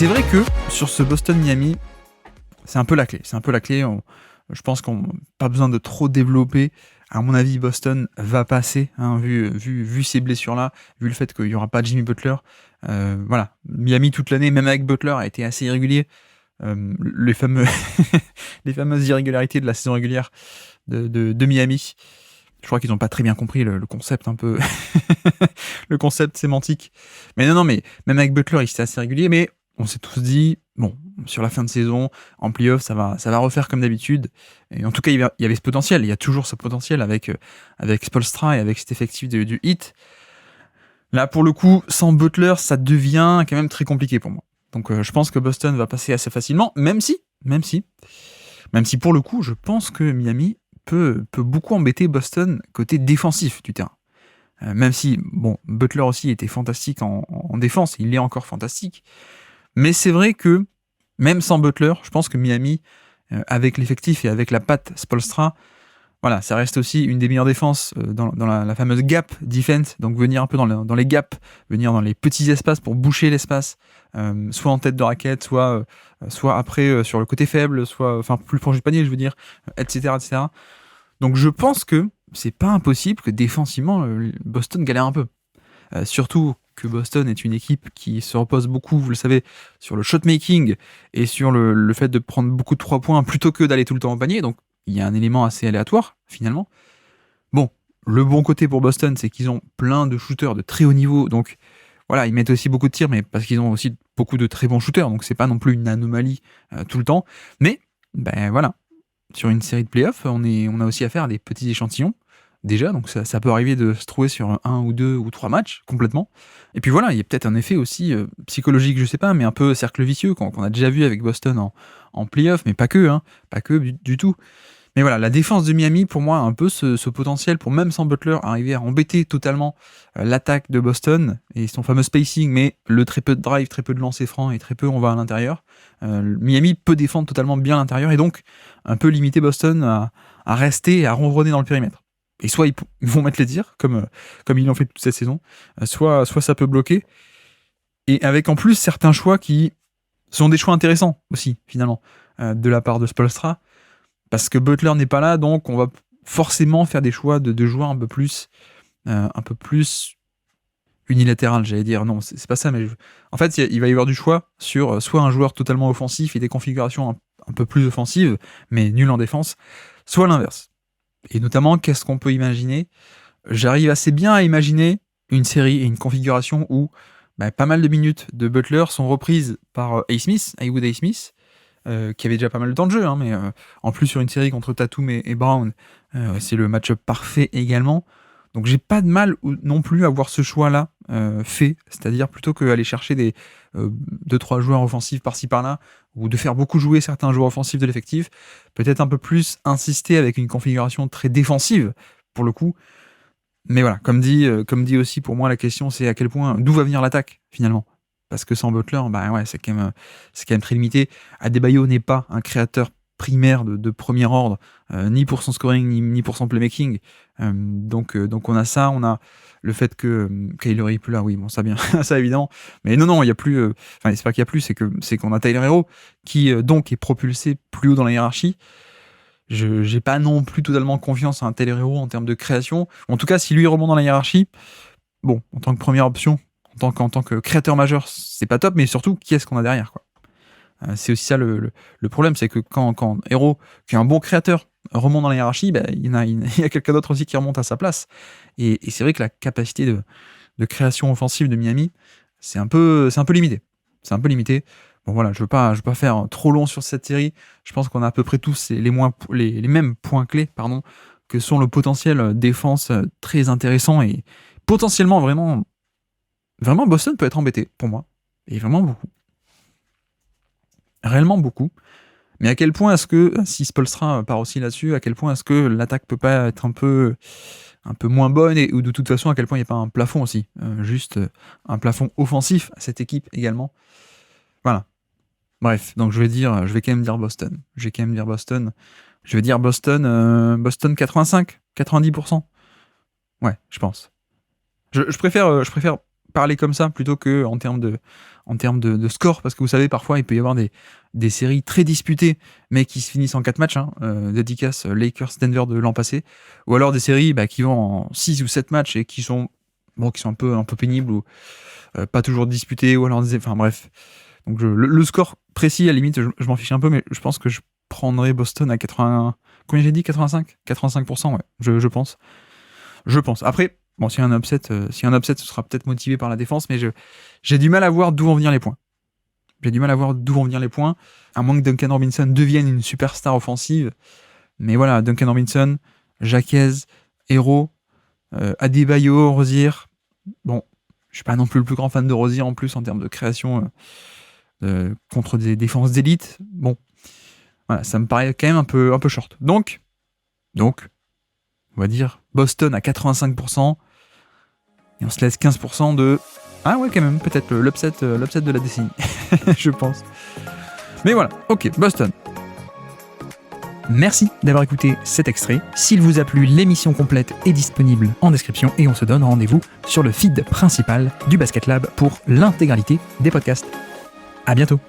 c'est vrai que sur ce Boston-Miami, c'est un peu la clé. Je pense qu'on n'a pas besoin de trop développer. À mon avis, Boston va passer, hein, vu ces blessures-là, vu le fait qu'il n'y aura pas Jimmy Butler. Voilà, Miami toute l'année, même avec Butler, a été assez irrégulier. Les fameuses irrégularités de la saison régulière de Miami. Je crois qu'ils n'ont pas très bien compris le concept un peu, le concept sémantique. Mais non, mais même avec Butler, il était assez régulier. Mais on s'est tous dit, bon, sur la fin de saison, en playoff, ça va refaire comme d'habitude. Et en tout cas, il y avait ce potentiel. Il y a toujours ce potentiel avec Spoelstra et avec cet effectif du Heat. Là, pour le coup, sans Butler, ça devient quand même très compliqué pour moi. Donc, je pense que Boston va passer assez facilement, même si, pour le coup, je pense que Miami peut beaucoup embêter Boston côté défensif du terrain. Même si, bon, Butler aussi était fantastique en défense, il est encore fantastique. Mais c'est vrai que, même sans Butler, je pense que Miami, avec l'effectif et avec la patte Spoelstra, voilà, ça reste aussi une des meilleures défenses dans la fameuse gap defense, donc venir un peu dans les gaps, venir dans les petits espaces pour boucher l'espace, soit en tête de raquette, soit après sur le côté faible, soit plus proche du panier, je veux dire, etc., etc. Donc je pense que c'est pas impossible que défensivement Boston galère un peu. Surtout que Boston est une équipe qui se repose beaucoup, vous le savez, sur le shot-making et sur le fait de prendre beaucoup de 3 points plutôt que d'aller tout le temps au panier. Donc il y a un élément assez aléatoire, finalement. Bon, le bon côté pour Boston, c'est qu'ils ont plein de shooters de très haut niveau. Donc voilà, ils mettent aussi beaucoup de tirs, mais parce qu'ils ont aussi beaucoup de très bons shooters. Donc c'est pas non plus une anomalie tout le temps. Mais, ben voilà, sur une série de playoffs, on a aussi affaire à des petits échantillons. Déjà, donc ça peut arriver de se trouver sur 1 ou 2 ou 3 matchs, complètement. Et puis voilà, il y a peut-être un effet aussi psychologique, je sais pas, mais un peu cercle vicieux, qu'on a déjà vu avec Boston en playoff, mais pas que du tout. Mais voilà, la défense de Miami, pour moi, a un peu ce potentiel pour, même sans Butler, arriver à embêter totalement l'attaque de Boston et son fameux spacing, mais le très peu de drive, très peu de lancers francs et très peu on va à l'intérieur. Miami peut défendre totalement bien à l'intérieur et donc un peu limiter Boston à rester et à ronronner dans le périmètre. Et soit ils vont mettre les tirs, comme ils l'ont fait toute cette saison, soit ça peut bloquer. Et avec en plus certains choix qui sont des choix intéressants aussi, finalement, de la part de Spoelstra. Parce que Butler n'est pas là, donc on va forcément faire des choix de joueurs un peu plus unilatéral, j'allais dire. Non, c'est pas ça, mais en fait, il va y avoir du choix sur soit un joueur totalement offensif et des configurations un peu plus offensives, mais nul en défense, soit l'inverse. Et notamment, qu'est-ce qu'on peut imaginer ? J'arrive assez bien à imaginer une série et une configuration où pas mal de minutes de Butler sont reprises par Haywood A. Smith, qui avait déjà pas mal de temps de jeu, hein, mais en plus sur une série contre Tatum et Brown, c'est le match-up parfait également. Donc j'ai pas de mal non plus à voir ce choix-là fait, c'est-à-dire plutôt qu'aller chercher des 2-3 joueurs offensifs par-ci par-là, ou de faire beaucoup jouer certains joueurs offensifs de l'effectif, peut-être un peu plus insister avec une configuration très défensive, pour le coup. Mais voilà, comme dit aussi, pour moi, la question c'est à quel point, d'où va venir l'attaque, finalement. Parce que sans Butler, c'est quand même très limité. Adebayo n'est pas un créateur primaire de premier ordre, ni pour son scoring, ni pour son playmaking. Donc on a ça, on a le fait que Kyle Lowry est plus là, oui, bon, ça bien, ça évidemment. Mais non, il y a plus. C'est pas qu'il y a plus, c'est qu'on a Tyler Hero qui donc est propulsé plus haut dans la hiérarchie. J'ai pas non plus totalement confiance à un Tyler Hero en termes de création. En tout cas, si lui remonte dans la hiérarchie, bon, en tant que première option, en tant que créateur majeur, c'est pas top, mais surtout, qui est-ce qu'on a derrière, quoi. C'est aussi ça le problème, c'est que quand Hero, qui est un bon créateur, remonte dans la hiérarchie, il y a quelqu'un d'autre aussi qui remonte à sa place. Et c'est vrai que la capacité de création offensive de Miami, c'est un peu limité. C'est un peu limité. Bon voilà, je veux pas faire trop long sur cette série. Je pense qu'on a à peu près tous les mêmes points clés, que sont le potentiel défense très intéressant et potentiellement vraiment Boston peut être embêté pour moi. Et vraiment beaucoup. Réellement beaucoup. Mais à quel point est-ce que, si Spoelstra part aussi là-dessus, à quel point est-ce que l'attaque peut pas être un peu moins bonne, ou de toute façon à quel point il n'y a pas un plafond aussi, juste un plafond offensif à cette équipe également. Voilà. Bref, donc je vais quand même dire Boston. Je vais dire Boston 85, 90%. Ouais, je pense. Je préfère parler comme ça plutôt que en termes de score, parce que vous savez, parfois il peut y avoir des séries très disputées mais qui se finissent en 4 matchs, dédicace Lakers Denver de l'an passé, ou alors des séries qui vont en 6 ou 7 matchs et qui sont un peu pénibles ou pas toujours disputées, ou alors enfin bref. Donc le score précis, à la limite, je m'en fiche un peu, mais je pense que je prendrais Boston à 80. Combien j'ai dit? 85%, ouais, je pense. Après, bon, s'il y a un upset, ce sera peut-être motivé par la défense, mais j'ai du mal à voir d'où vont venir les points. À moins que Duncan Robinson devienne une superstar offensive. Mais voilà, Duncan Robinson, Jaquez, Hero, Adebayo, Rozier. Bon, je suis pas non plus le plus grand fan de Rozier en plus en termes de création contre des défenses d'élite. Bon, voilà, ça me paraît quand même un peu short. Donc, on va dire Boston à 85%, et on se laisse 15% de... Ah ouais, quand même, peut-être l'upset de la décennie, je pense. Mais voilà, ok, Boston. Merci d'avoir écouté cet extrait. S'il vous a plu, l'émission complète est disponible en description et on se donne rendez-vous sur le feed principal du Basket Lab pour l'intégralité des podcasts. À bientôt.